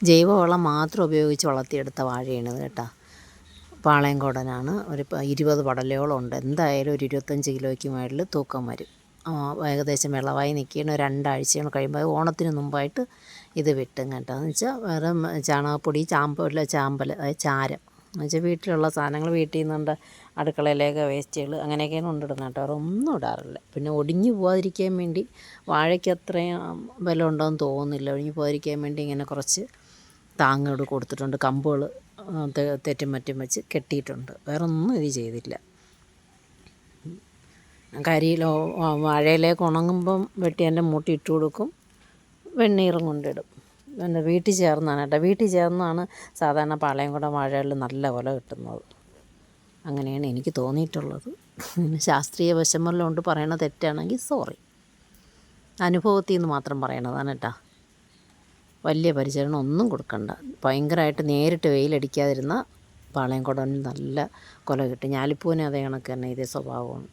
ജൈവവളം മാത്രം ഉപയോഗിച്ച് വളർത്തിയെടുത്ത വാഴയാണിത് കേട്ടോ. പാളയംകോടനാണ്. ഒരു 20 പടലയോളം ഉണ്ട്. എന്തായാലും ഒരു 25 കിലോയ്ക്ക് മുകളിൽ തൂക്കം വരും. ഏകദേശം വിളവായി നിൽക്കുന്ന 2 ആഴ്ചകൾ കഴിയുമ്പോൾ ഓണത്തിന് മുമ്പായിട്ട് ഇത് വെട്ടും കേട്ടോ. എന്ന് വെച്ചാൽ വേറെ ചാണകപ്പൊടി, ചാമ്പൽ, അതായത് ചാരം എന്ന് വെച്ചാൽ വീട്ടിലുള്ള സാധനങ്ങൾ, വീട്ടിൽ നിന്നുണ്ട് അടുക്കളയിലേക്ക് വേസ്റ്റുകൾ അങ്ങനെയൊക്കെയാണ് കൊണ്ടിടുന്നത് കേട്ടോ. വേറെ ഒന്നും ഇടാറില്ല. പിന്നെ ഒടിഞ്ഞു പോകാതിരിക്കാൻ വേണ്ടി വാഴയ്ക്ക് അത്രയും ബലം ഉണ്ടോയെന്ന് തോന്നുന്നില്ല. ഒടിഞ്ഞു പോകാതിരിക്കാൻ വേണ്ടി ഇങ്ങനെ കുറച്ച് താങ്ങോട് കൊടുത്തിട്ടുണ്ട്. കമ്പുകൾ തെറ്റും മറ്റും വെച്ച് കെട്ടിയിട്ടുണ്ട്. വേറെ ഒന്നും ഇത് ചെയ്തില്ല. കരിയിലോ വാഴയിലേക്ക് ഉണങ്ങുമ്പം വെട്ടി എൻ്റെ മൂട്ടി ഇട്ട് കൊടുക്കും. വെണ്ണീറും കൊണ്ടിടും. പിന്നെ വീട്ടിൽ ചേർന്നാണ് കേട്ടോ. വീട്ടിൽ ചേർന്നാണ് സാധാരണ പാളയംകോടൻ വാഴകളിൽ നല്ല വില കിട്ടുന്നത്. അങ്ങനെയാണ് എനിക്ക് തോന്നിയിട്ടുള്ളത്. ശാസ്ത്രീയ വശമെല്ലാം പറയണ തെറ്റാണെങ്കിൽ സോറി. അനുഭവത്തിൽ നിന്ന് മാത്രം പറയണതാണ് കേട്ടോ. വലിയ പരിചരണം ഒന്നും കൊടുക്കണ്ട. ഭയങ്കരമായിട്ട് നേരിട്ട് വെയിലടിക്കാതിരുന്ന പാളയംകോടൻ നല്ല കൊല കിട്ടും. ഞാലിപ്പൂവിന് അതേ കണക്ക് തന്നെ ഇതേ സ്വഭാവമാണ്.